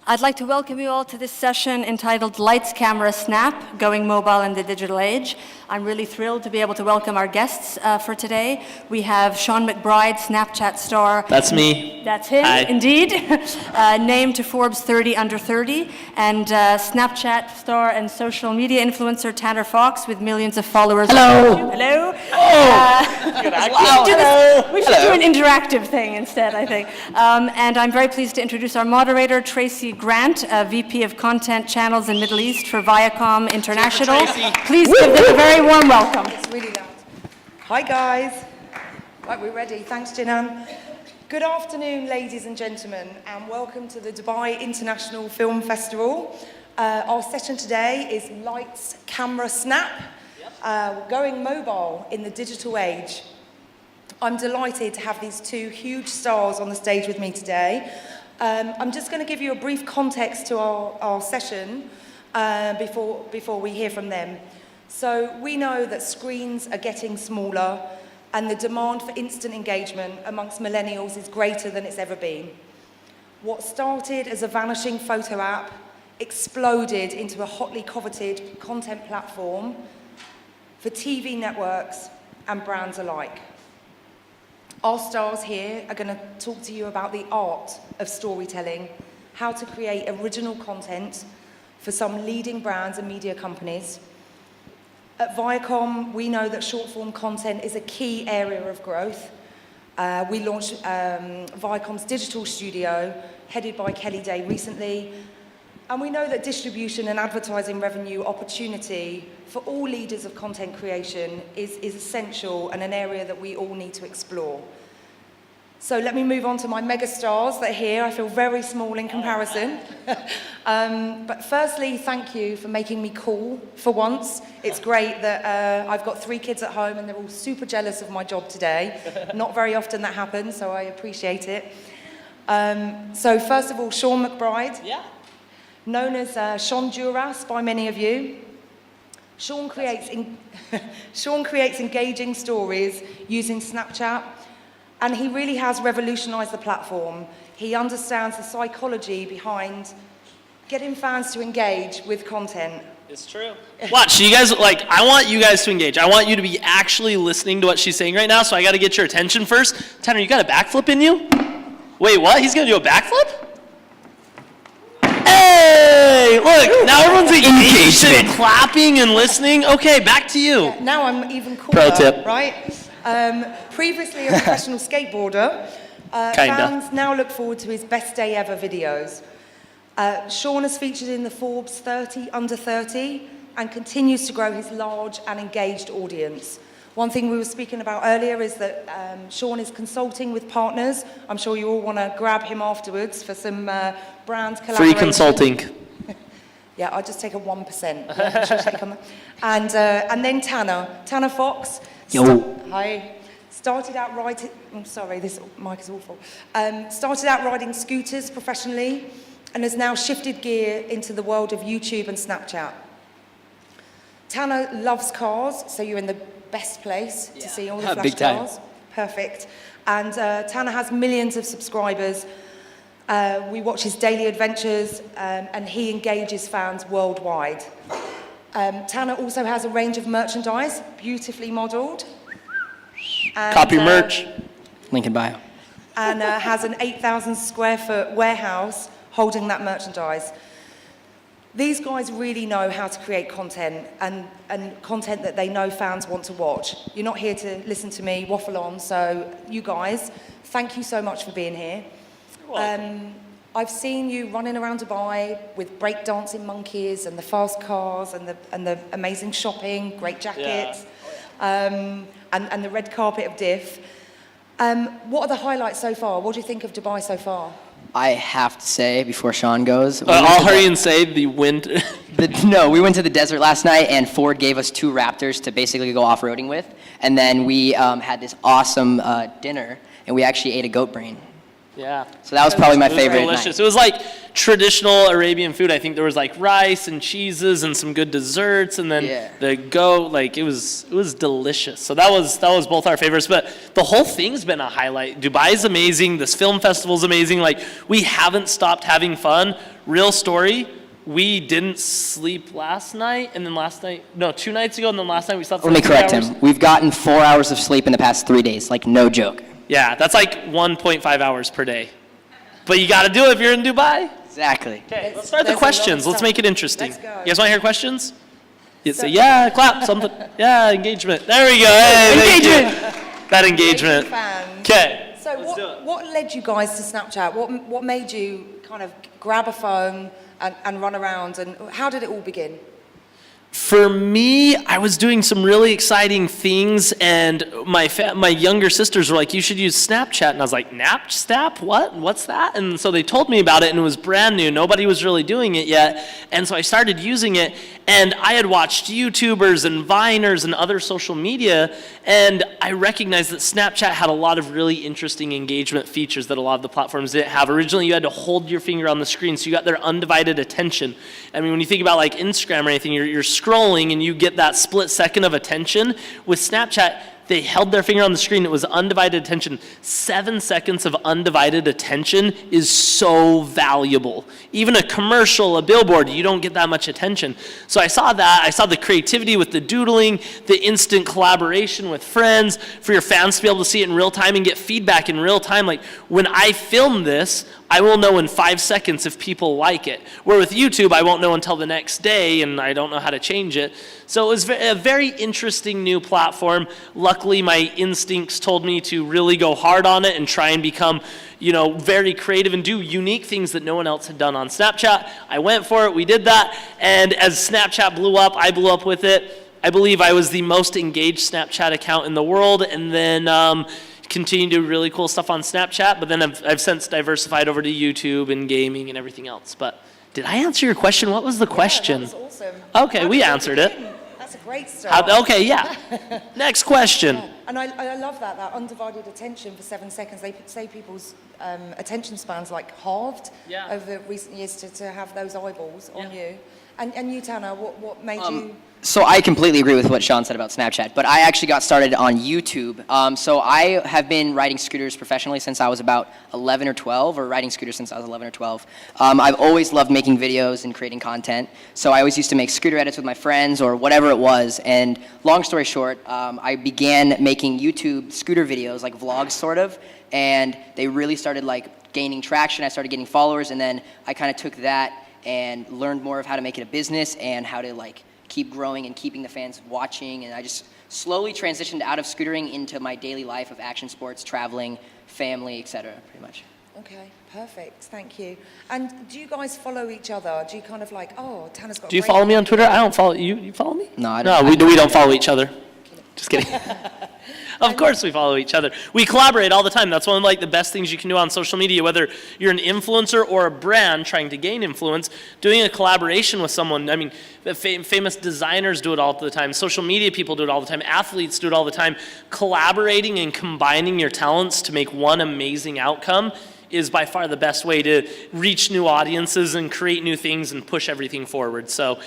I'd like to welcome you all to this session entitled Lights, Camera, Snap, Going Mobile in the Digital Age. I'm really thrilled to be able to welcome our guests for today. We have Sean McBride, Snapchat star. That's me. That's him, Hi. indeed. Named to Forbes 30 Under 30. And Snapchat star and social media influencer Tanner Fox with millions of followers. Hello. Hello. Wow. We should do an interactive thing instead, I think. And I'm very pleased to introduce our moderator, Tracy Grant, VP of Content Channels in Middle East for Viacom International. Please give them a very warm welcome. It's really loud. Hi, guys. Right, we're ready. Thanks, Jinan. Good afternoon, ladies and gentlemen, and welcome to the Dubai International Film Festival. Our session today is Lights, Camera, Snap, going mobile in the digital age. I'm delighted to have these two huge stars on the stage with me today. I'm just going to give you a brief context to our session before we hear from them. So we know that screens are getting smaller and the demand for instant engagement amongst millennials is greater than it's ever been. What started as a vanishing photo app exploded into a hotly coveted content platform for TV networks and brands alike. Our stars here are going to talk to you about the art of storytelling, how to create original content for some leading brands and media companies. At Viacom, we know that short-form content is a key area of growth. We launched Viacom's digital studio, headed by Kelly Day recently, and we know that distribution and advertising revenue opportunity for all leaders of content creation is essential and an area that we all need to explore. So let me move on to my megastars that are here. I feel very small in comparison. But firstly, thank you for making me cool for once. It's great that I've got 3 kids at home and they're all super jealous of my job today. Not very often that happens, so I appreciate it. So first of all, Sean McBride. Yeah. Known as Sean Duras by many of you. Sean creates engaging stories using Snapchat, and he really has revolutionized the platform. He understands the psychology behind getting fans to engage with content. It's true. Watch, you guys, I want you guys to engage. I want you to be actually listening to what she's saying right now, so I got to get your attention first. Tanner, you got a backflip in you? Wait, what? He's going to do a backflip? Hey, look, now everyone's engaged and clapping and listening. Okay, back to you. Yeah, now I'm even cooler, Pro tip. Right? Previously a professional skateboarder, fans now look forward to his best day ever videos. Sean has featured in the Forbes 30 Under 30 and continues to grow his large and engaged audience. One thing we were speaking about earlier is that Sean is consulting with partners. I'm sure you all want to grab him afterwards for some brand collaboration. Free consulting. Yeah, I'll just take a 1%. Yeah, she'll take on that. And then Tanner Fox. Yo. Hi. Started out riding, I'm sorry, this mic is awful. Started out riding scooters professionally and has now shifted gear into the world of YouTube and Snapchat. Tanner loves cars, so you're in the best place to see all the flash big time. cars. Perfect. And Tanner has millions of subscribers. We watch his daily adventures, and he engages fans worldwide. Tanner also has a range of merchandise, beautifully modelled. Copy merch. Link in bio. And has an 8,000 square foot warehouse holding that merchandise. These guys really know how to create content and content that they know fans want to watch. You're not here to listen to me waffle on, so you guys, thank you so much for being here. I've seen you running around Dubai with breakdancing monkeys and the fast cars and the amazing shopping, great jackets, and the red carpet of Diff. What are the highlights so far? What do you think of Dubai so far? I have to say, before Sean goes... I'll hurry and say the wind... we went to the desert last night, and Ford gave us 2 Raptors to basically go off-roading with. And then we had this awesome dinner, and we actually ate a goat brain. Yeah. So that was probably my It was favorite delicious. night. It was like traditional Arabian food. I think there was like rice and cheeses and some good desserts, and then Yeah. the goat. Like it was delicious. So that was both our favorites. But the whole thing's been a highlight. Dubai's amazing. This film festival's amazing. Like we haven't stopped having fun. Real story. We didn't sleep last night, and then 2 nights ago, and then last night we slept for Let me 3 correct hours. him. We've gotten 4 hours of sleep in the past 3 days. Like, no joke. Yeah, that's like 1.5 hours per day. But you got to do it if you're in Dubai. Exactly. Okay, let's start the There's a lot of questions. Let's stuff. make it interesting. Let's go. You guys want to hear questions? You say, yeah, clap, something. Yeah, engagement. There we go. Hey, thank you. That engagement. Fans. Okay. So let's do it. what led you guys to Snapchat? What made you kind of grab a phone and run around, and how did it all begin? For me, I was doing some really exciting things, and my younger sisters were like, "You should use Snapchat," and I was like, "Snap? What? What's that?" And so they told me about it, and it was brand new. Nobody was really doing it yet, and so I started using it. And I had watched YouTubers and Viners and other social media, and I recognized that Snapchat had a lot of really interesting engagement features that a lot of the platforms didn't have. Originally, you had to hold your finger on the screen, so you got their undivided attention. I mean, when you think about like Instagram or anything, you're scrolling and you get that split second of attention. With Snapchat, they held their finger on the screen. It was undivided attention. 7 seconds of undivided attention is so valuable. Even a commercial, a billboard, you don't get that much attention. So I saw that. I saw the creativity with the doodling, the instant collaboration with friends, for your fans to be able to see it in real time and get feedback in real time. Like when I film this, I will know in 5 seconds if people like it. Where with YouTube, I won't know until the next day, and I don't know how to change it. So it was a very interesting new platform. Luckily, my instincts told me to really go hard on it and try and become, very creative and do unique things that no one else had done on Snapchat. I went for it. We did that. And as Snapchat blew up, I blew up with it. I believe I was the most engaged Snapchat account in the world, and then continue to do really cool stuff on Snapchat, but then I've since diversified over to YouTube and gaming and everything else. But did I answer your question? What was the question? Yeah, that was awesome. Okay, How we did you answered it. begin? That's a great start. Okay, yeah. Next question. And I love that undivided attention for 7 seconds. They say people's attention spans like halved Yeah. over recent years to have those eyeballs on you. And you, Tanner, what made you... So I completely agree with what Sean said about Snapchat, but I actually got started on YouTube. So I have been riding scooters professionally since I was about 11 or 12, or riding scooters since I was 11 or 12. I've always loved making videos and creating content, so I always used to make scooter edits with my friends or whatever it was. And long story short, I began making YouTube scooter videos, like vlogs sort of, and they really started like gaining traction. I started getting followers, and then I kind of took that and learned more of how to make it a business and how to like keep growing and keeping the fans watching, and I just slowly transitioned out of scootering into my daily life of action sports, traveling, family, etc. pretty much. Okay, perfect. Thank you. And do you guys follow each other? Do you kind of like, oh, Tanner's got a Do you great- follow me on Twitter? I don't follow you. You follow me? No, I No, don't. we don't follow each other. Just kidding. Of course we follow each other. We collaborate all the time. That's one of like the best things you can do on social media, whether you're an influencer or a brand trying to gain influence. Doing a collaboration with someone, I mean, the famous designers do it all the time. Social media people do it all the time. Athletes do it all the time. Collaborating and combining your talents to make one amazing outcome is by far the best way to reach new audiences and create new things and push everything forward. So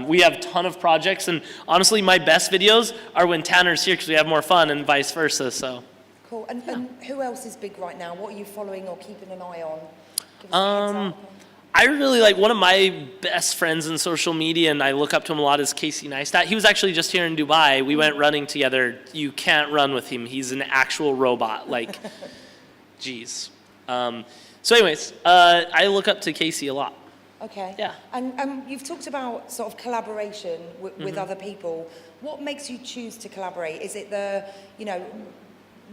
we have a ton of projects, and honestly, my best videos are when Tanner's here because we have more fun, and vice versa. So Cool. And who else is big right now? What are you following or keeping an eye on? Give us a heads up. I really like one of my best friends in social media, and I look up to him a lot, is Casey Neistat. He was actually just here in Dubai. We went running together. You can't run with him. He's an actual robot. Like, geez. So anyways, I look up to Casey a lot. Okay. Yeah. And you've talked about sort of collaboration with other people. What makes you choose to collaborate? Is it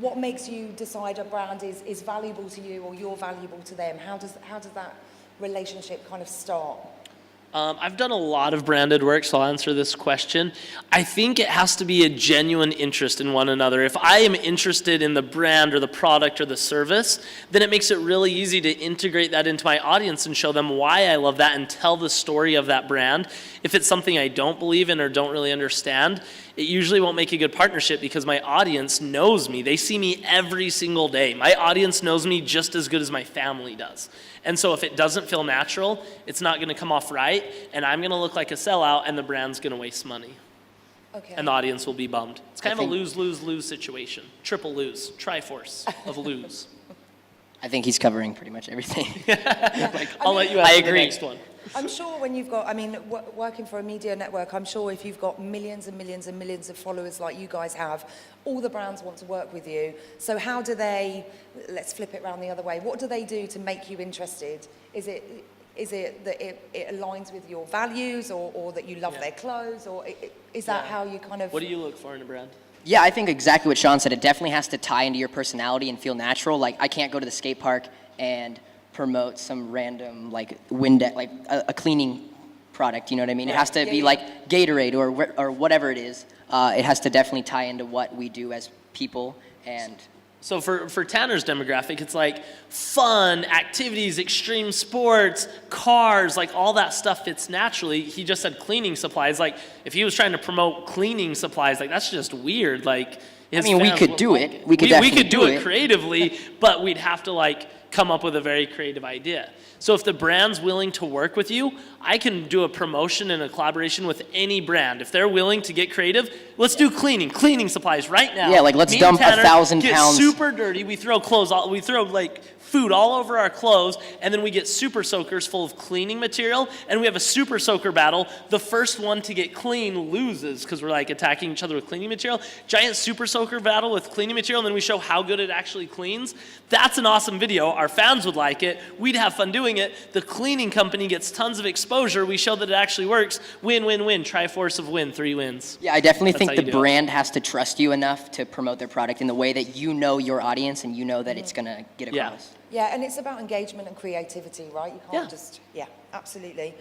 what makes you decide a brand is valuable to you or you're valuable to them? How does that relationship kind of start? I've done a lot of branded work, so I'll answer this question. I think it has to be a genuine interest in one another. If I am interested in the brand or the product or the service, then it makes it really easy to integrate that into my audience and show them why I love that and tell the story of that brand. If it's something I don't believe in or don't really understand, it usually won't make a good partnership because my audience knows me. They see me every single day. My audience knows me just as good as my family does. And so if it doesn't feel natural, it's not going to come off right, and I'm going to look like a sellout, and the brand's going to waste money. Okay. And the audience will be bummed. It's kind of think- a lose-lose-lose situation. Triple lose, triforce of lose. I think he's covering pretty much everything. I'll let you I answer the agree. next one. I'm sure when you've got, I mean, working for a media network, I'm sure if you've got millions and millions and millions of followers like you guys have, all the brands want to work with you. So how do they, let's flip it around the other way, what do they do to make you interested? Is it that it aligns with your values or that you love their clothes? Or is that how you kind of... What do you look for in a brand? Yeah, I think exactly what Sean said. It definitely has to tie into your personality and feel natural. Like, I can't go to the skate park and promote some random, like, a cleaning product, you know what I mean? It has to be like Gatorade or whatever it is. It has to definitely tie into what we do as people. And So for Tanner's demographic, it's like fun, activities, extreme sports, cars, like all that stuff fits naturally. He just said cleaning supplies. Like if he was trying to promote cleaning supplies, like that's just weird. Like his I mean, we fans could won't do like it. We could we definitely could do do it it. creatively, but we'd have to like come up with a very creative idea. So if the brand's willing to work with you, I can do a promotion and a collaboration with any brand. If they're willing to get creative, let's do cleaning supplies right now. Yeah, like, let's Me and dump Tanner 1,000 get pounds. super dirty. We throw we throw like food all over our clothes, and then we get super soakers full of cleaning material, and we have a super soaker battle. The first one to get clean loses because we're like attacking each other with cleaning material. Giant super soaker battle with cleaning material, and then we show how good it actually cleans. That's an awesome video. Our fans would like it. We'd have fun doing it. The cleaning company gets tons of exposure. We show that it actually works. Win, win, win. Triforce of win. 3 wins. yeah, I definitely That's think how the you do it. brand has to trust you enough to promote their product in the way that you know your audience and you know that it's going to get Yeah. across. Yeah, and it's about engagement and creativity, right? You can't Yeah. absolutely.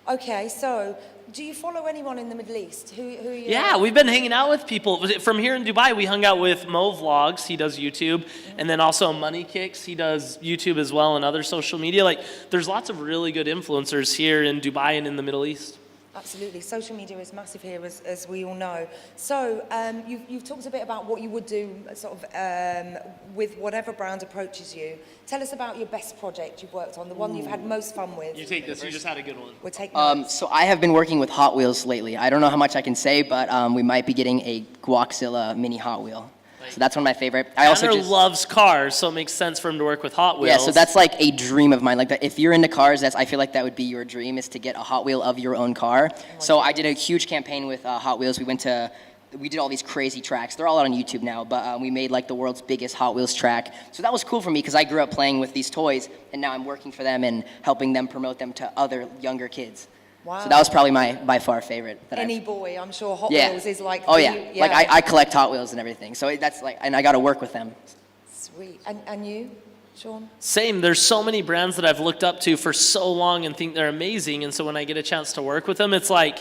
Okay, so do you follow anyone in the Middle East? Who are you? Yeah, we've been hanging out with people. From here in Dubai, we hung out with Mo Vlogs, he does YouTube, and then also Money Kicks, he does YouTube as well and other social media. Like, there's lots of really good influencers here in Dubai and in the Middle East. Absolutely. Social media is massive here, as we all know. So you've talked a bit about what you would do sort of with whatever brand approaches you. Tell us about your best project you've worked on, the one you've had most fun with. You take this, you just had a good one. We'll take notes. So I have been working with Hot Wheels lately. I don't know how much I can say, but we might be getting a Guaxilla mini Hot Wheel. So that's one of my favorite. I also Tanner just loves cars, so it makes sense for him to work with Hot Wheels. yeah, so that's like a dream of mine. Like that, if you're into cars, I feel like that would be your dream is to get a Hot Wheel of your own car. So I did a huge campaign with Hot Wheels. We did all these crazy tracks. They're all out on YouTube now, but we made like the world's biggest Hot Wheels track. So that was cool for me because I grew up playing with these toys, and now I'm working for them and helping them promote them to other younger kids. Wow. So that was probably my by far favorite. That Any I've- boy, I'm sure Hot yeah. Wheels is like... Oh the- yeah. Like I collect Hot Wheels and everything. So that's like, and I got to work with them. Sweet. And you, Sean? Same. There's so many brands that I've looked up to for so long and think they're amazing. And so when I get a chance to work with them, it's like,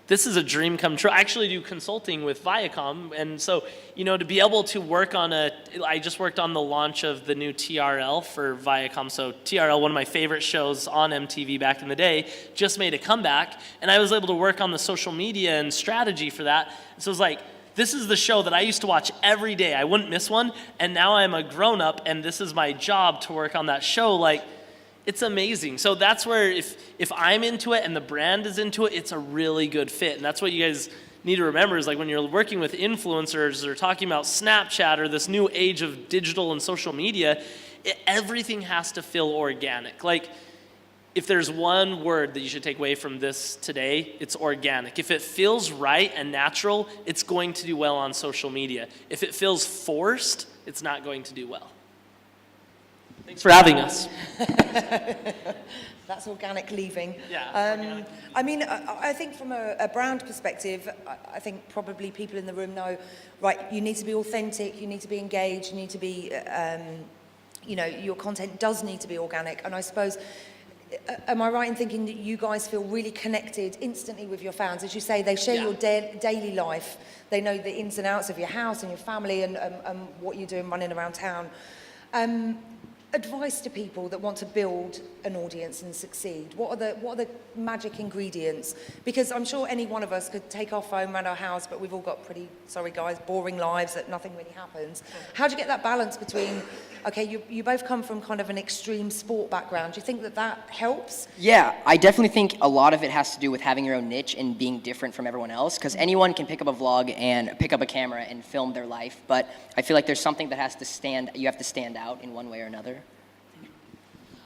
this is a dream come true. I actually do consulting with Viacom. And so, you know, to be able to work on I just worked on the launch of the new TRL for Viacom. So TRL, one of my favorite shows on MTV back in the day, just made a comeback. And I was able to work on the social media and strategy for that. So it was like, this is the show that I used to watch every day. I wouldn't miss one. And now I'm a grown up and this is my job to work on that show. Like, it's amazing. So that's where if I'm into it and the brand is into it, it's a really good fit. And that's what you guys need to remember is like when you're working with influencers or talking about Snapchat or this new age of digital and social media, everything has to feel organic. Like if there's one word that you should take away from this today, it's organic. If it feels right and natural, it's going to do well on social media. If it feels forced, it's not going to do well. Thanks for having us. That's organic leaving. Yeah, organic. I mean, I think from a brand perspective, I think probably people in the room know, right, you need to be authentic, you need to be engaged, you need to be, you know, your content does need to be organic. And I suppose, am I right in thinking that you guys feel really connected instantly with your fans? As you say, they share your daily life. They know the ins and outs of your house and your family and what you're doing running around town. advice to people that want to build an audience and succeed? What are the magic ingredients? Because I'm sure any one of us could take our phone around our house, but we've all got pretty, sorry guys, boring lives that nothing really happens. How do you get that balance between, okay, you both come from kind of an extreme sport background. Do you think that that helps? Yeah, I definitely think a lot of it has to do with having your own niche and being different from everyone else, because anyone can pick up a vlog and pick up a camera and film their life, but I feel like there's something that you have to stand out in one way or another.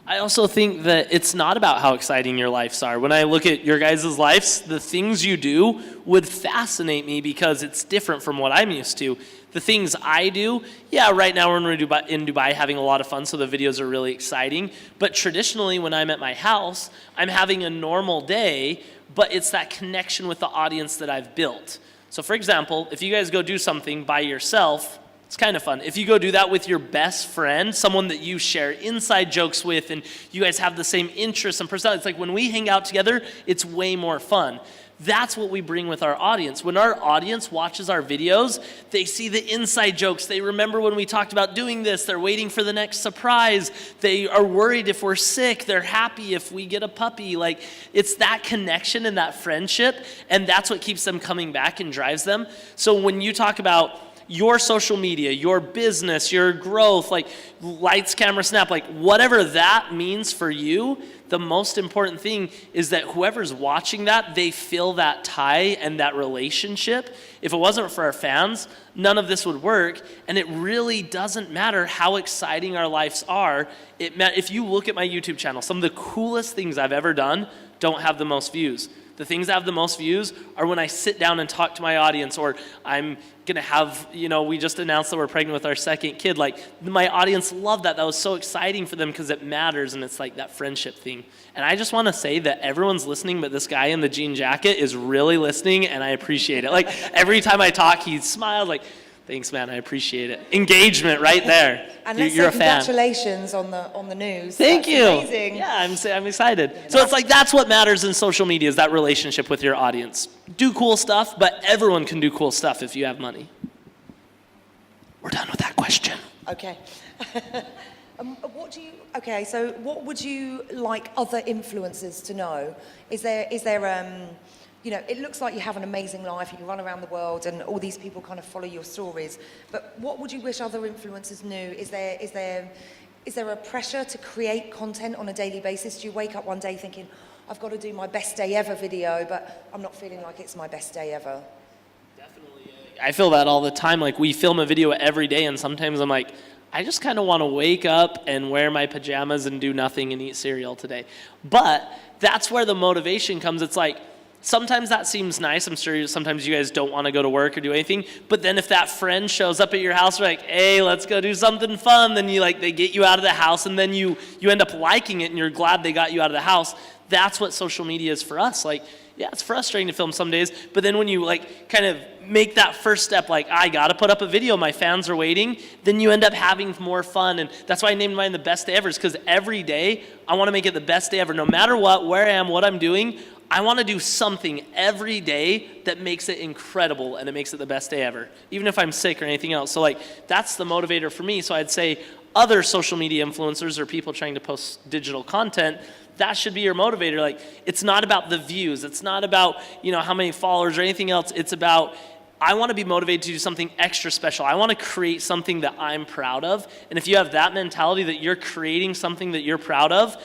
I also think that it's not about how exciting your lives are. When I look at your guys' lives, the things you do would fascinate me because it's different from what I'm used to. The things I do, yeah, right now we're in Dubai having a lot of fun, so the videos are really exciting. But traditionally, when I'm at my house, I'm having a normal day, but it's that connection with the audience that I've built. So for example, if you guys go do something by yourself, it's kind of fun. If you go do that with your best friend, someone that you share inside jokes with, and you guys have the same interests and personality, it's like when we hang out together, it's way more fun. That's what we bring with our audience. When our audience watches our videos, they see the inside jokes. They remember when we talked about doing this. They're waiting for the next surprise. They are worried if we're sick. They're happy if we get a puppy. Like, it's that connection and that friendship, and that's what keeps them coming back and drives them. So when you talk about your social media, your business, your growth, like lights, camera, snap, like whatever that means for you, the most important thing is that whoever's watching that, they feel that tie and that relationship. If it wasn't for our fans, none of this would work. And it really doesn't matter how exciting our lives are. If you look at my YouTube channel, some of the coolest things I've ever done don't have the most views. The things that have the most views are when I sit down and talk to my audience, or I'm going to have, we just announced that we're pregnant with our second kid. Like, my audience loved that. That was so exciting for them because it matters, and it's like that friendship thing. And I just want to say that everyone's listening, but this guy in the jean jacket is really listening, and I appreciate it. Like, every time I talk, he smiles like, thanks, man, I appreciate it. Engagement right there. And let's You're say a fan. congratulations on the news. Thank That's you. Amazing. Yeah, I'm excited. So it's like that's what matters in social media is that relationship with your audience. Do cool stuff, but everyone can do cool stuff if you have money. We're done with that question. Okay. So what would you like other influencers to know? Is there it looks like you have an amazing life, you can run around the world and all these people kind of follow your stories, but what would you wish other influencers knew? Is there a pressure to create content on a daily basis? Do you wake up one day thinking, I've got to do my best day ever video, but I'm not feeling like it's my best day ever? Definitely. I feel that all the time. Like, we film a video every day, and sometimes I'm like, I just kind of want to wake up and wear my pajamas and do nothing and eat cereal today. But that's where the motivation comes. It's like, sometimes that seems nice. I'm sure sometimes you guys don't want to go to work or do anything. But then if that friend shows up at your house, like, hey, let's go do something fun, then they get you out of the house, and then you end up liking it, and you're glad they got you out of the house. That's what social media is for us. Like, yeah, it's frustrating to film some days, but then when you kind of make that first step, like, I gotta put up a video, my fans are waiting, then you end up having more fun. And that's why I named mine the best day ever, is because every day I want to make it the best day ever. No matter what, where I am, what I'm doing, I want to do something every day that makes it incredible and it makes it the best day ever, even if I'm sick or anything else. So that's the motivator for me. So I'd say other social media influencers or people trying to post digital content, that should be your motivator. Like, it's not about the views. It's not about, how many followers or anything else. It's about, I want to be motivated to do something extra special. I want to create something that I'm proud of. And if you have that mentality that you're creating something that you're proud of,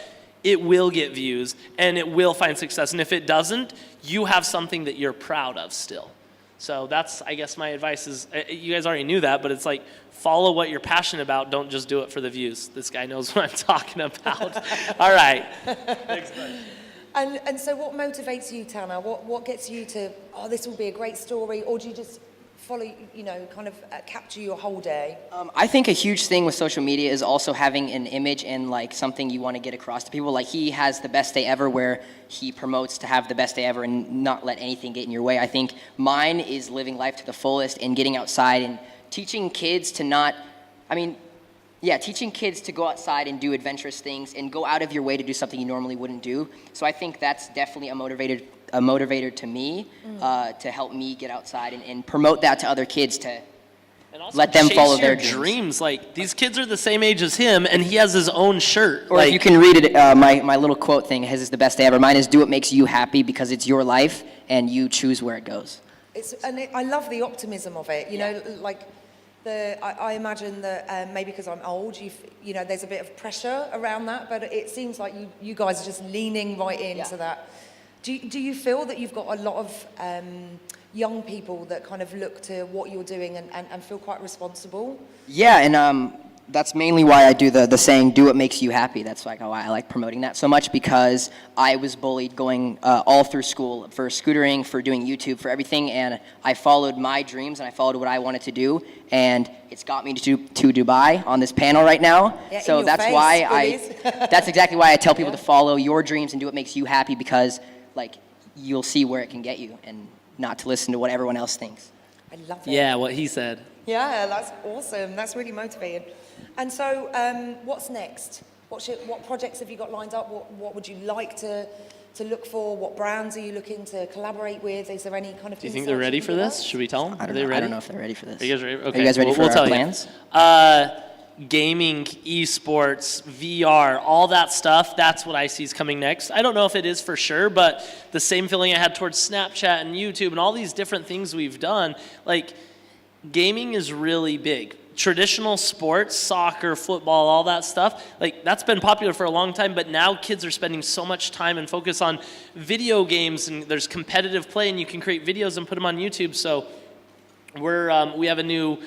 it will get views and it will find success. And if it doesn't, you have something that you're proud of still. So that's, I guess, my advice is, you guys already knew that, but it's like, follow what you're passionate about. Don't just do it for the views. This guy knows what I'm talking about. All right. Next question. And so what motivates you, Tana? What gets you to, this will be a great story, or do you just follow, capture your whole day? I think a huge thing with social media is also having an image and something you want to get across to people. Like, he has the best day ever, where he promotes to have the best day ever and not let anything get in your way. I think mine is living life to the fullest and getting outside and teaching kids to teaching kids to go outside and do adventurous things and go out of your way to do something you normally wouldn't do. So I think that's definitely a motivator to me, to help me get outside and promote that to other kids to And also let them chase follow your their dreams. Like, these kids are the same age as him, and he has his own shirt. Or if you can read it, my little quote thing, his is the best day ever. Mine is, do what makes you happy because it's your life and you choose where it goes. I love the optimism of it. You know, like I imagine that maybe because I'm old, you know, there's a bit of pressure around that, but it seems like you guys are just leaning right into that. Do you feel that you've got a lot of young people that kind of look to what you're doing and feel quite responsible? Yeah, and that's mainly why I do the saying, do what makes you happy. That's like why I like promoting that so much, because I was bullied going all through school for scootering, for doing YouTube, for everything, and I followed my dreams and I followed what I wanted to do, and it's got me to Dubai on this panel right now. Yeah, so in your that's face, why that's exactly why I tell people to follow your dreams and do what makes you happy, because like you'll see where it can get you and not to listen to what everyone else thinks. I love it. Yeah, what he said. Yeah, that's awesome. That's really motivating. And so, what's next? What projects have you got lined up? What would you like to look for? What brands are you looking to collaborate with? Is there any kind of? Do you think they're ready for this? Should we tell them? I Are don't they know. ready? I don't know if they're ready for this. Are you guys ready? Okay. Are you guys ready for we'll our tell plans? Gaming, esports, VR, all that stuff, that's what I see is coming next. I don't know if it is for sure, but the same feeling I had towards Snapchat and YouTube and all these different things we've done, like gaming is really big. Traditional sports, soccer, football, all that stuff, like that's been popular for a long time, but now kids are spending so much time and focus on video games, and there's competitive play, and you can create videos and put them on YouTube. So we have a new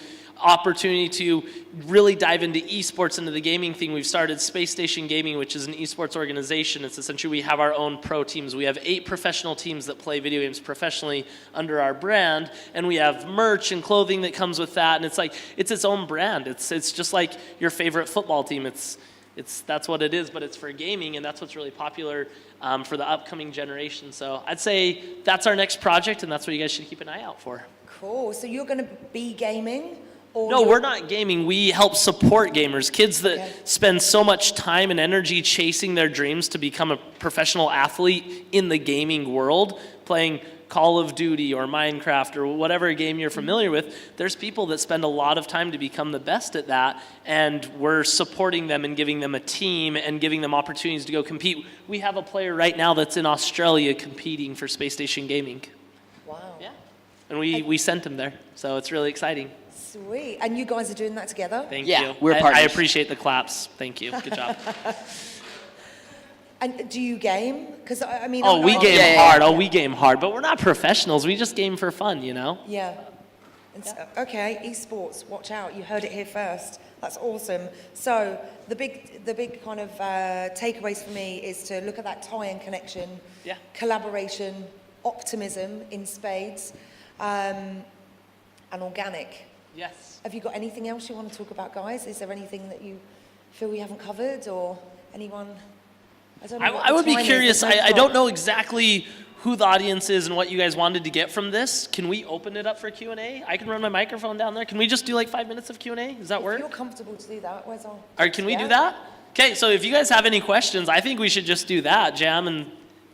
opportunity to really dive into esports, into the gaming thing. We've started Space Station Gaming, which is an esports organization. It's essentially, we have our own pro teams. We have 8 professional teams that play video games professionally under our brand, and we have merch and clothing that comes with that, and it's like, it's its own brand. It's just like your favorite football team. That's what it is, but it's for gaming, and that's what's really popular for the upcoming generation. So I'd say that's our next project, and that's what you guys should keep an eye out for. Cool. So you're going to be gaming? Or No, we're not gaming. We help support gamers, kids that spend so much time and energy chasing their dreams to become a professional athlete in the gaming world, playing Call of Duty or Minecraft or whatever game you're familiar with. There's people that spend a lot of time to become the best at that, and we're supporting them and giving them a team and giving them opportunities to go compete. We have a player right now that's in Australia competing for Space Station Gaming. Wow. Yeah. And we sent him there, so it's really exciting. Sweet. And you guys are doing that together? Thank Yeah, you. we're I partners. appreciate the claps. Thank you. Good job. And do you game? Because I mean. Oh, we game yeah, hard. yeah. Oh, we game hard. But we're not professionals. We just game for fun, you know? Yeah. And so, okay, esports. Watch out. You heard it here first. That's awesome. So the big kind of takeaways for me is to look at that tie and connection, Yeah. collaboration, optimism in spades, and organic. Yes. Have you got anything else you want to talk about, guys? Is there anything that you feel we haven't covered, or anyone? I don't know. what I the would be time is. curious. There's no I don't clock. know exactly who the audience is and what you guys wanted to get from this. Can we open it up for Q&A? I can run my microphone down there. Can we just do like 5 minutes of Q&A? Does that If work? you're comfortable to do that, where's our? Or can we do Yeah. that? Okay, so if you guys have any questions, I think we should just do that, Jam, and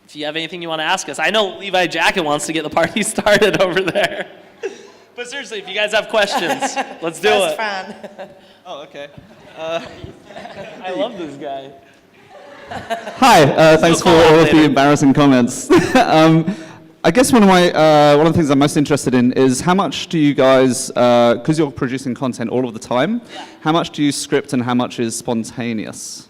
if you have anything you want to ask us. I know Levi Jacket wants to get the party started over there. But seriously, if you guys have questions, let's do First it. fan. Oh, okay. I love this guy. Hi, thanks for call out all of the later. embarrassing comments. I guess one of the things I'm most interested in is how much do you guys, because you're producing content all of the time, how much do you script and how much is spontaneous?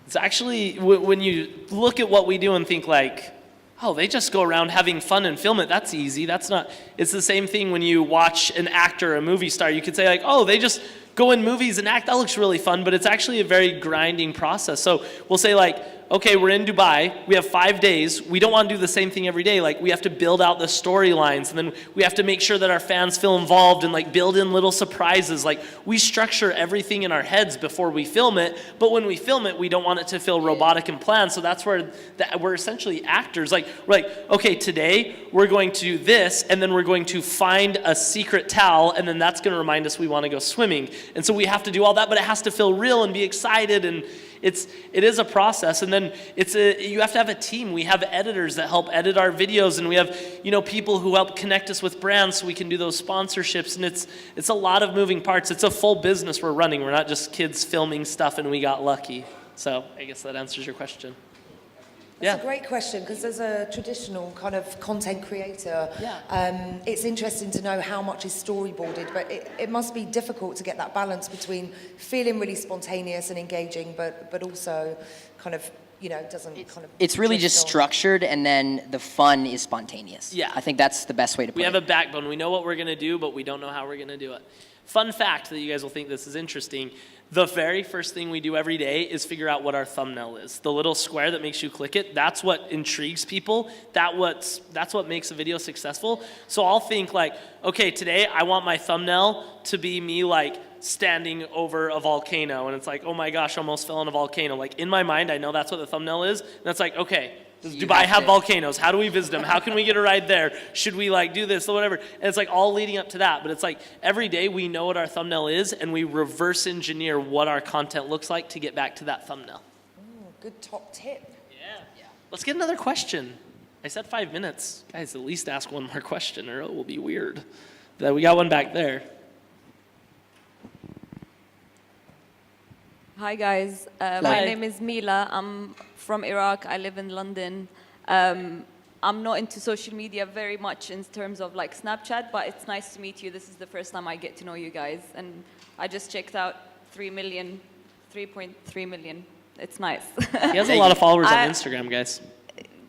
It's actually, when you look at what we do and think like, oh, they just go around having fun and film it, that's easy. That's not, it's the same thing when you watch an actor or a movie star. You could say like, oh, they just go in movies and act, that looks really fun, but it's actually a very grinding process. So we'll say like, okay, we're in Dubai, we have 5 days, we don't want to do the same thing every day, like we have to build out the storylines, and then we have to make sure that our fans feel involved and like build in little surprises. Like we structure everything in our heads before we film it, but when we film it, we don't want it to feel robotic and planned, so that's where we're essentially actors. Like, we're like, okay, today we're going to do this, and then we're going to find a secret towel, and then that's going to remind us we want to go swimming. And so we have to do all that, but it has to feel real and be excited, and it is a process. And then you have to have a team. We have editors that help edit our videos, and we have, people who help connect us with brands so we can do those sponsorships, and it's a lot of moving parts. It's a full business we're running. We're not just kids filming stuff and we got lucky. So I guess that answers your question. That's a great question, because as a traditional kind of content creator, it's interesting to know how much is storyboarded, but it must be difficult to get that balance between feeling really spontaneous and engaging, but also kind of, doesn't kind of... It's really just drift off. structured, and then the fun is spontaneous. Yeah. I think that's the best way to put We it. have a backbone. We know what we're going to do, but we don't know how we're going to do it. Fun fact that you guys will think this is interesting. The very first thing we do every day is figure out what our thumbnail is. The little square that makes you click it, that's what intrigues people. That's what makes a video successful. So I'll think like, okay, today I want my thumbnail to be me like standing over a volcano. And it's like, oh my gosh, I almost fell in a volcano. Like in my mind, I know that's what the thumbnail is. And that's like, okay, does Dubai have volcanoes? How do we visit them? How can we get a ride there? Should we like do this or whatever? And it's like all leading up to that. But it's like every day we know what our thumbnail is, and we reverse engineer what our content looks like to get back to that thumbnail. Ooh, good top tip. Yeah. Let's get another question. I said 5 minutes. Guys, at least ask one more question or it will be weird. We got one back there. Hi guys, my name is Mila. I'm from Iraq. I live in London. I'm not into social media very much in terms of like Snapchat, but it's nice to meet you. This is the first time I get to know you guys, and I just checked out 3.3 million. It's nice. He has a lot of followers on I- Instagram, guys.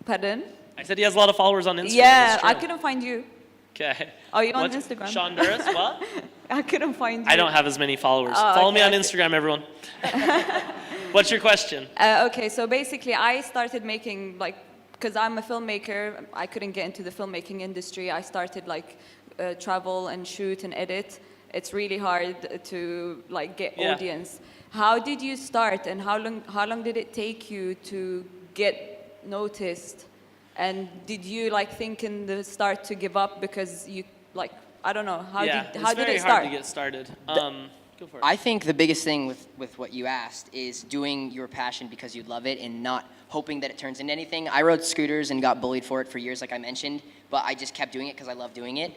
Pardon? I said he has a lot of followers on Instagram. Yeah, It's I true. couldn't find you. Okay. Are you on What's- Instagram? Sean Duras, what? I couldn't find you. I don't have as many followers. Oh, Follow me okay, on okay. Instagram, everyone. What's your question? Okay, so basically I started making because I'm a filmmaker, I couldn't get into the filmmaking industry. I started travel and shoot and edit. It's really hard to get audience. How did you start, and how long did it take you to get noticed? And did you think in the start to give up because you I don't know, how did it it's very start? hard to get started. Go for it. I think the biggest thing with what you asked is doing your passion because you love it and not hoping that it turns into anything. I rode scooters and got bullied for it for years, like I mentioned, but I just kept doing it because I love doing it.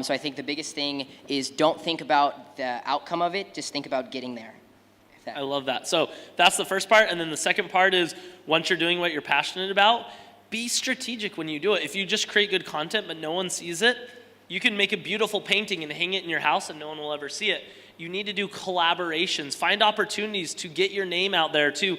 So I think the biggest thing is don't think about the outcome of it, just think about getting there. I love that. So that's the first part. And then the second part is once you're doing what you're passionate about, be strategic when you do it. If you just create good content but no one sees it, you can make a beautiful painting and hang it in your house and no one will ever see it. You need to do collaborations. Find opportunities to get your name out there, to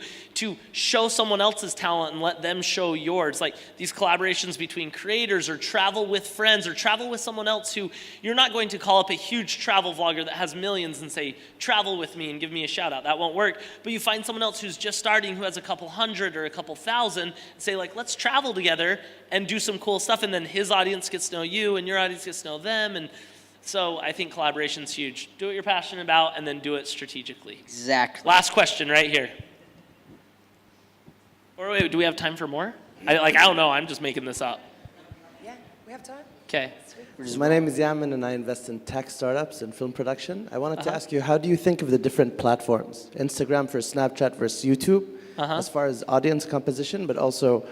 show someone else's talent and let them show yours. Like these collaborations between creators, or travel with friends, or travel with someone else who you're not going to call up a huge travel vlogger that has millions and say, travel with me and give me a shout out. That won't work. But you find someone else who's just starting, who has a couple hundred or a couple thousand, and say let's travel together and do some cool stuff. And then his audience gets to know you and your audience gets to know them. And so I think collaboration's huge. Do what you're passionate about and then do it strategically. Exactly. Last question right here. Or wait, do we have time for more? I don't know, I'm just making this up. Yeah, we have time. Okay. My name is Yamin and I invest in tech startups and film production. I wanted to ask you, how do you think of the different platforms? Instagram versus Snapchat versus YouTube, as far as audience composition, but also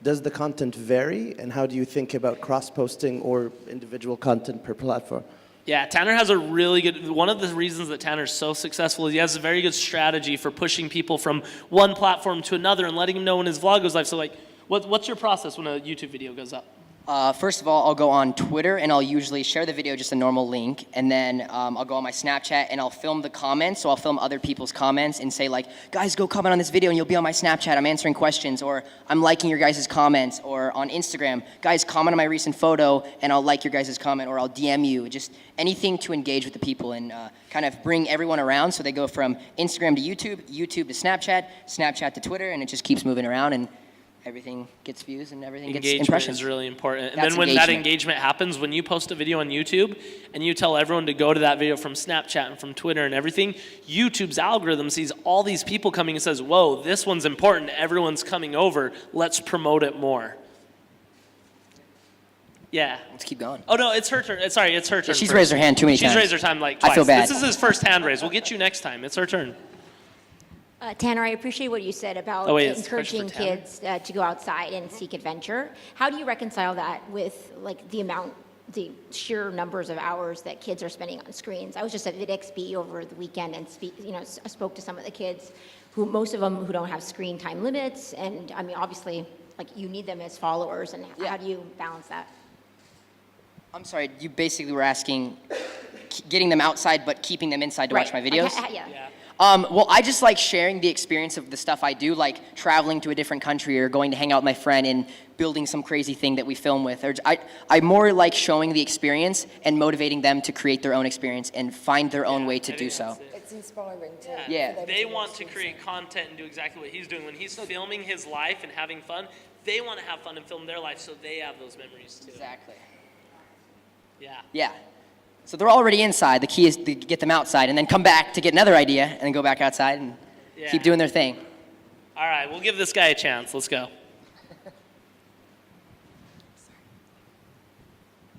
does the content vary, and how do you think about cross-posting or individual content per platform? Yeah, Tanner has a really good, one of the reasons that Tanner's so successful is he has a very good strategy for pushing people from one platform to another and letting them know when his vlog goes live. So what's your process when a YouTube video goes up? First of all, I'll go on Twitter and I'll usually share the video, just a normal link, and then I'll go on my Snapchat and I'll film the comments. So I'll film other people's comments and say guys, go comment on this video and you'll be on my Snapchat. I'm answering questions, or I'm liking your guys' comments. Or on Instagram, guys, comment on my recent photo and I'll like your guys' comment, or I'll DM you. Just anything to engage with the people and kind of bring everyone around, so they go from Instagram to YouTube, YouTube to Snapchat, Snapchat to Twitter, and it just keeps moving around, and everything gets views and everything gets Engagement impressions. is really important. And That's then when that engagement. engagement happens, when you post a video on YouTube and you tell everyone to go to that video from Snapchat and from Twitter and everything, YouTube's algorithm sees all these people coming and says, whoa, this one's important, everyone's coming over, let's promote it more. Yeah. Let's keep going. Oh, no, it's her turn. Sorry, it's her turn. she's first. raised her hand too many times. She's raised her time like I twice. feel bad. This is his first hand raise. We'll get you next time. It's her turn. Tanner, I appreciate what you said about Oh, wait, it's a question encouraging for Tanner? kids to go outside and seek adventure. How do you reconcile that with like the sheer numbers of hours that kids are spending on screens? I was just at VidXP over the weekend and I spoke to some of the kids most of them who don't have screen time limits, and I mean, obviously, like you need them as followers, and how do you balance that? I'm sorry, you basically were asking getting them outside but keeping them inside to watch my videos? Yeah. Well, I just like sharing the experience of the stuff I do, like traveling to a different country or going to hang out with my friend and building some crazy thing that we film with. Or I more like showing the experience and motivating them to create their own experience and find their own way to do so. It's inspiring to. Yeah. for them They to want watch to these create content and do exactly what he's doing. When he's filming his life and having fun, they want to have fun and film their life so they have those memories too. Exactly. Yeah. Yeah. So they're already inside. The key is to get them outside and then come back to get another idea and then go back outside and keep doing their thing. All right, we'll give this guy a chance. Let's go.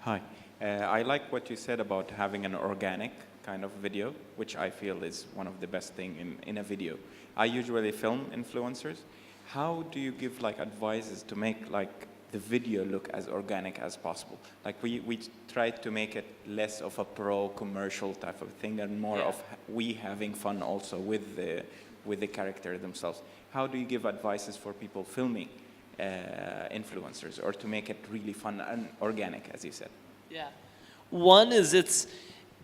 Hi. I like what you said about having an organic kind of video, which I feel is one of the best thing in a video. I usually film influencers. How do you give like advices to make like the video look as organic as possible? Like we tried to make it less of a pro commercial type of thing and more of we having fun also with the character themselves. How do you give advices for people filming influencers or to make it really fun and organic, as you said? Yeah. One is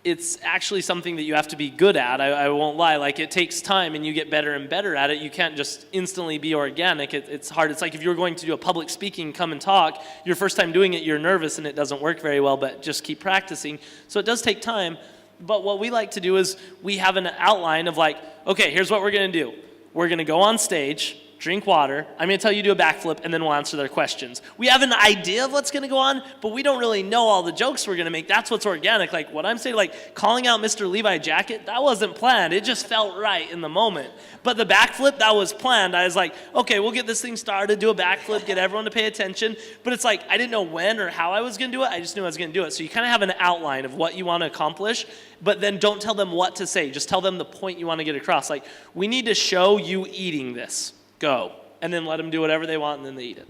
it's actually something that you have to be good at. I won't lie. Like, it takes time and you get better and better at it. You can't just instantly be organic. It's hard. It's like if you're going to do a public speaking, come and talk, your first time doing it, you're nervous and it doesn't work very well, but just keep practicing. So it does take time. But what we like to do is we have an outline of like, okay, here's what we're going to do. We're going to go on stage, drink water. I'm going to tell you to do a backflip, and then we'll answer their questions. We have an idea of what's going to go on, but we don't really know all the jokes we're going to make. That's what's organic. Like what I'm saying, like calling out Mr. Levi Jacket, that wasn't planned. It just felt right in the moment. But the backflip, that was planned. I was like, okay, we'll get this thing started, do a backflip, get everyone to pay attention. But it's like, I didn't know when or how I was going to do it. I just knew I was going to do it. So you kind of have an outline of what you want to accomplish, but then don't tell them what to say. Just tell them the point you want to get across. Like, we need to show you eating this. Go. And then let them do whatever they want, and then they eat it.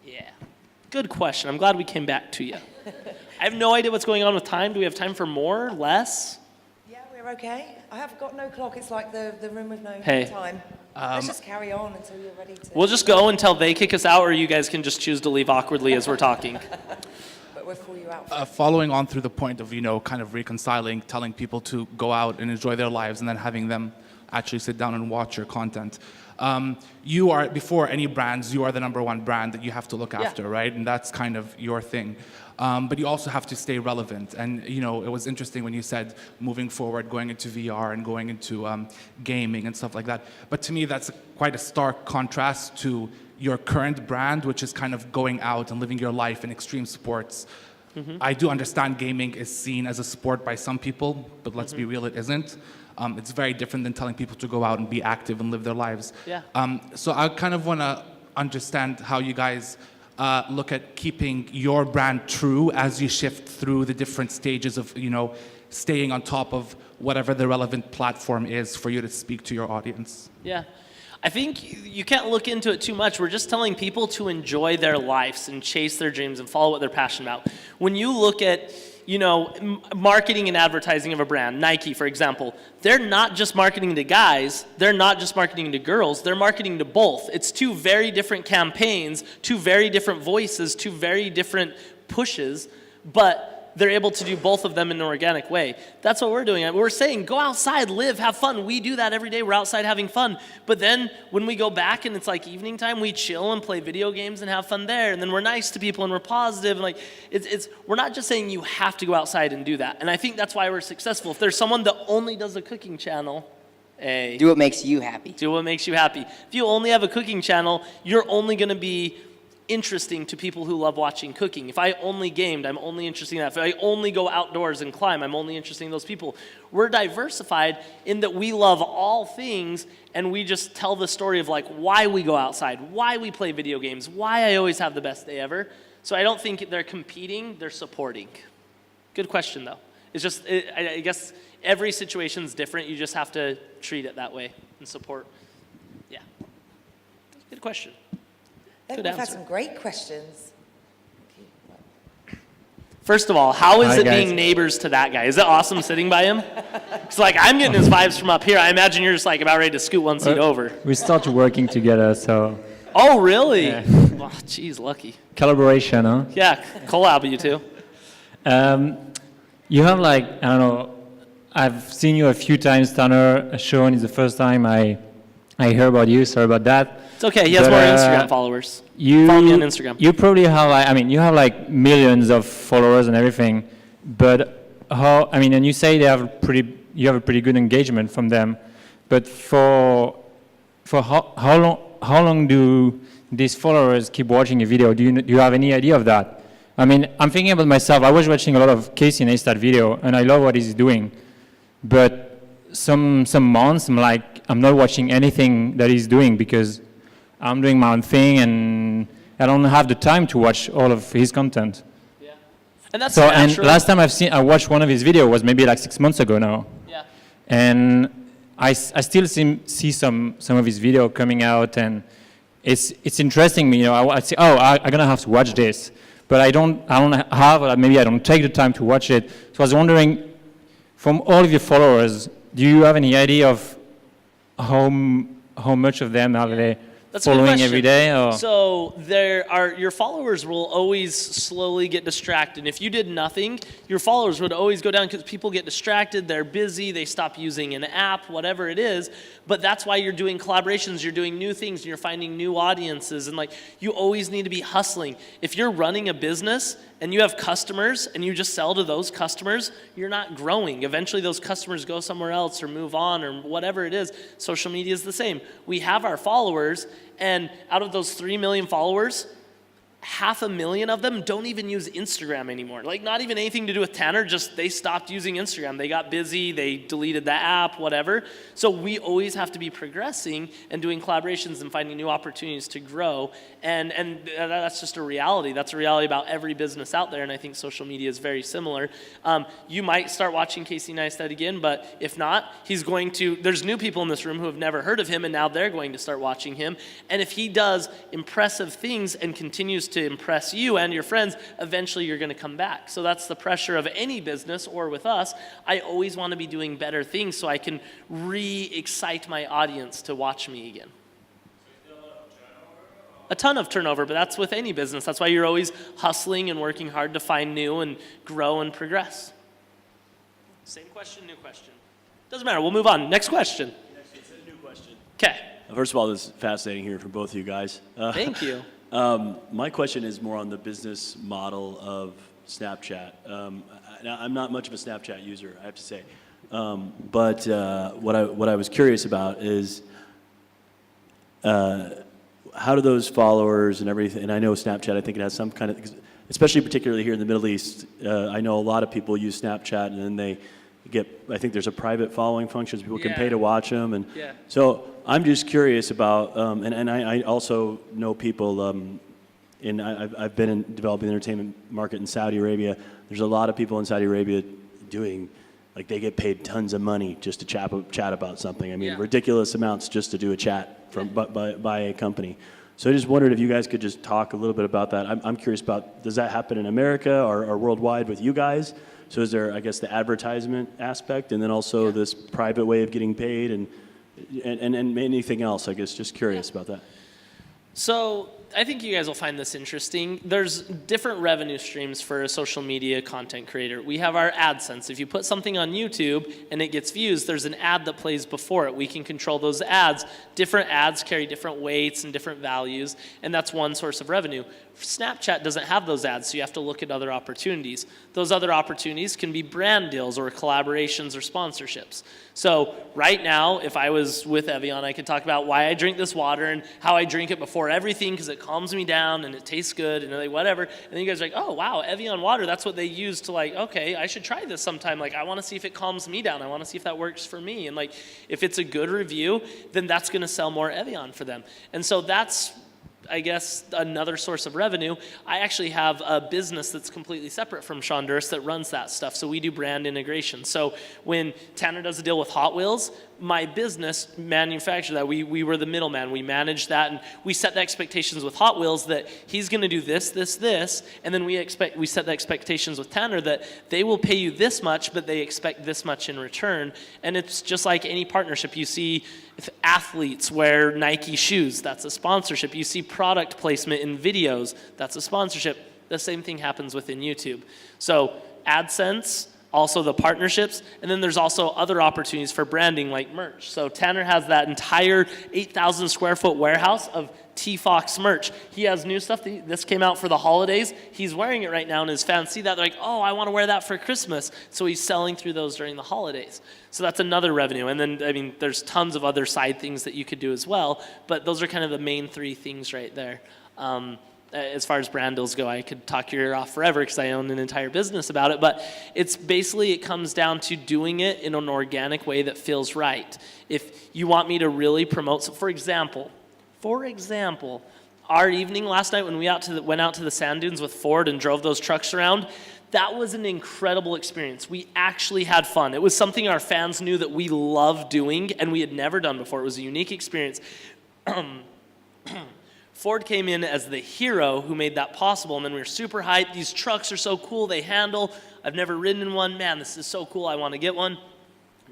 Yeah. Good question. I'm glad we came back to you. I have no idea what's going on with time. Do we have time for more? Less? Yeah, we're okay. I have got no clock. It's like the room with no Hey, time. Let's just carry on until you're ready to. We'll just go until they kick us out, or you guys can just choose to leave awkwardly as we're talking. But we'll pull you out. Following on through the point of, kind of reconciling, telling people to go out and enjoy their lives and then having them actually sit down and watch your content. You are, before any brands, you are the #1 brand that you have to look after, right? And that's kind of your thing. But you also have to stay relevant. And, it was interesting when you said moving forward, going into VR and going into gaming and stuff like that. But to me, that's quite a stark contrast to your current brand, which is kind of going out and living your life in extreme sports. Mm-hmm. I do understand gaming is seen as a sport by some people, but let's be real, it isn't. It's very different than telling people to go out and be active and live their lives. Yeah. So I kind of want to understand how you guys look at keeping your brand true as you shift through the different stages of, staying on top of whatever the relevant platform is for you to speak to your audience. Yeah. I think you can't look into it too much. We're just telling people to enjoy their lives and chase their dreams and follow what they're passionate about. When you look at marketing and advertising of a brand, Nike, for example, they're not just marketing to guys, they're not just marketing to girls, they're marketing to both. It's two very different campaigns, two very different voices, two very different pushes, but they're able to do both of them in an organic way. That's what we're doing. We're saying, go outside, live, have fun. We do that every day. We're outside having fun. But then when we go back and it's like evening time, we chill and play video games and have fun there. And then we're nice to people and we're positive. And we're not just saying you have to go outside and do that. And I think that's why we're successful. If there's someone that only does a cooking channel, do what makes you happy. Do what makes you happy. If you only have a cooking channel, you're only going to be interesting to people who love watching cooking. If I only gamed, I'm only interested in that. If I only go outdoors and climb, I'm only interested in those people. We're diversified in that we love all things, and we just tell the story of like why we go outside, why we play video games, why I always have the best day ever. So I don't think they're competing, they're supporting. Good question, though. It's just, I guess every situation's different. You just have to treat it that way and support. Yeah. Good question. We've Good had answer. some great questions. First of all, how is Hi, it guys. being neighbors to that guy? Is it awesome sitting by him? It's like, I'm getting his vibes from up here. I imagine you're just like about ready to scoot one seat over. We started working together, so Oh, really? Yeah. Oh, geez, lucky. collaboration, huh? Yeah, collab, you two. You have like, I don't know, I've seen you a few times, Tanner. Sean is the first time I hear about you. Sorry about that. It's okay, he has But, more Instagram followers. You, Follow me on Instagram. You probably have like, I mean, you have like millions of followers and everything, but how, I mean, and you say you have a pretty good engagement from them, but for how long do these followers keep watching a video? Do you have any idea of that? I mean, I'm thinking about myself. I was watching a lot of Casey Neistat video, and I love what he's doing, but some months I'm not watching anything that he's doing because I'm doing my own thing and I don't have the time to watch all of his content. Yeah. And that's So, and natural. last time I watched one of his videos was maybe like 6 months ago now. Yeah. And I still see some of his video coming out, and it's interesting me, you know, I say, oh, I'm gonna have to watch this, but I don't have, or maybe I don't take the time to watch it. So I was wondering, from all of your followers, do you have any idea of how much of them are they That's a good following question. every day? Or? So your followers will always slowly get distracted. If you did nothing, your followers would always go down because people get distracted, they're busy, they stop using an app, whatever it is. But that's why you're doing collaborations, you're doing new things, and you're finding new audiences. And like, you always need to be hustling. If you're running a business and you have customers and you just sell to those customers, you're not growing. Eventually those customers go somewhere else or move on or whatever it is. Social media is the same. We have our followers, and out of those 3 million followers, 500,000 of them don't even use Instagram anymore. Like, not even anything to do with Tanner, just they stopped using Instagram. They got busy, they deleted the app, whatever. So we always have to be progressing and doing collaborations and finding new opportunities to grow. And that's just a reality. That's a reality about every business out there, and I think social media is very similar. You might start watching Casey Neistat again, but if not, there's new people in this room who have never heard of him, and now they're going to start watching him. And if he does impressive things and continues to impress you and your friends, eventually you're going to come back. So that's the pressure of any business, or with us. I always want to be doing better things so I can re-excite my audience to watch me again. A ton of turnover, but that's with any business. That's why you're always hustling and working hard to find new and grow and progress. Same question, new question. Doesn't matter, we'll move on. Next question. It's a new question. Okay. First of all, this is fascinating hearing from both of you guys. Thank you. My question is more on the business model of Snapchat. Now, I'm not much of a Snapchat user, I have to say. But what I was curious about is how do those followers and everything, and I know Snapchat, I think it has some kind of, especially particularly here in the Middle East, I know a lot of people use Snapchat and then they get, I think there's a private following function, so people can pay to watch them. And so I'm just curious about, and I also know people, I've been in developing the entertainment market in Saudi Arabia. There's a lot of people in Saudi Arabia doing, like they get paid tons of money just to chat about something. I mean, ridiculous amounts just to do a chat by a company. So I just wondered if you guys could just talk a little bit about that. I'm curious about, does that happen in America or worldwide with you guys? So is there, I guess, the advertisement aspect and then also this private way of getting paid and anything else, I guess, just curious about that. So I think you guys will find this interesting. There's different revenue streams for a social media content creator. We have our AdSense. If you put something on YouTube and it gets views, there's an ad that plays before it. We can control those ads. Different ads carry different weights and different values, and that's one source of revenue. Snapchat doesn't have those ads, so you have to look at other opportunities. Those other opportunities can be brand deals or collaborations or sponsorships. So right now, if I was with Evian, I could talk about why I drink this water and how I drink it before everything because it calms me down and it tastes good and like whatever. And then you guys are like, oh wow, Evian water, that's what they use to like, okay, I should try this sometime. Like I want to see if it calms me down. I want to see if that works for me. And like if it's a good review, then that's going to sell more Evian for them. And so that's I guess, another source of revenue, I actually have a business that's completely separate from Sean Durst that runs that stuff. So we do brand integration. So when Tanner does a deal with Hot Wheels, my business manufactured that. We were the middleman. We managed that, and we set the expectations with Hot Wheels that he's going to do this, this, this, and then we set the expectations with Tanner that they will pay you this much, but they expect this much in return. And it's just like any partnership. You see if athletes wear Nike shoes, that's a sponsorship. You see product placement in videos, that's a sponsorship. The same thing happens within YouTube. So AdSense, also the partnerships, and then there's also other opportunities for branding like merch. So Tanner has that entire 8,000 square foot warehouse of T-Fox merch. He has new stuff. This came out for the holidays. He's wearing it right now, and his fans see that. They're like, oh, I want to wear that for Christmas. So he's selling through those during the holidays. So that's another revenue. And then, I mean, there's tons of other side things that you could do as well, but those are kind of the main three things right there. As far as brand deals go, I could talk your ear off forever because I own an entire business about it, but it's basically, it comes down to doing it in an organic way that feels right. If you want me to really promote, so for example, our evening last night when we went out to the sand dunes with Ford and drove those trucks around, that was an incredible experience. We actually had fun. It was something our fans knew that we loved doing and we had never done before. It was a unique experience. Ford came in as the hero who made that possible, and then we were super hyped. These trucks are so cool, they handle. I've never ridden in one. Man, this is so cool, I want to get one.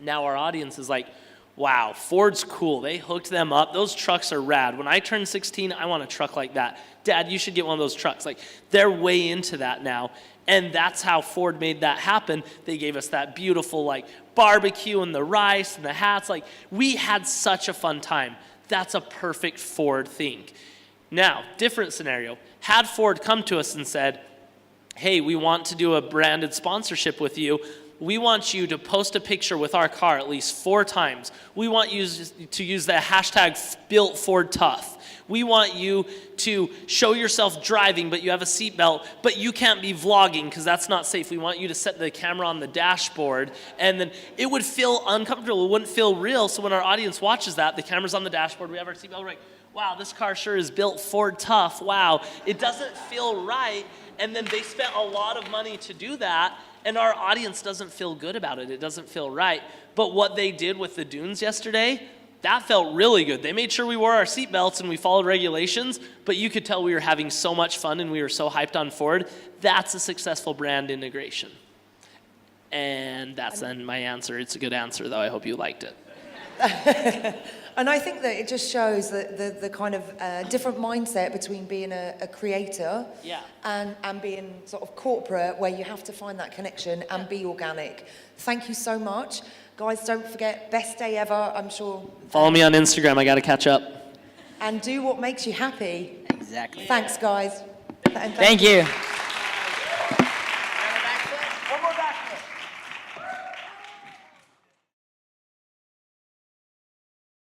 Now our audience is like, wow, Ford's cool. They hooked them up. Those trucks are rad. When I turn 16, I want a truck like that. Dad, you should get one of those trucks. Like, they're way into that now. And that's how Ford made that happen. They gave us that beautiful, like, barbecue and the rice and the hats. Like, we had such a fun time. That's a perfect Ford thing. Now, different scenario. Had Ford come to us and said, hey, we want to do a branded sponsorship with you. We want you to post a picture with our car at least 4 times. We want you to use the hashtag #BuiltFordTough. We want you to show yourself driving, but you have a seatbelt, but you can't be vlogging because that's not safe. We want you to set the camera on the dashboard, and then it would feel uncomfortable. It wouldn't feel real. So when our audience watches that, the camera's on the dashboard, we have our seatbelt, we're like, wow, this car sure is built Ford tough. Wow, it doesn't feel right. And then they spent a lot of money to do that, and our audience doesn't feel good about it. It doesn't feel right. But what they did with the dunes yesterday, that felt really good. They made sure we wore our seatbelts and we followed regulations, but you could tell we were having so much fun and we were so hyped on Ford. That's a successful brand integration. And that's then my answer. It's a good answer, though. I hope you liked it. And I think that it just shows that the kind of different mindset between being a creator and being sort of corporate, where you have to find that connection and be organic. Thank you so much. Guys, don't forget, best day ever, I'm sure. Follow me on Instagram. I got to catch up. And do what makes you happy. Exactly. Thanks, guys. And Thank you.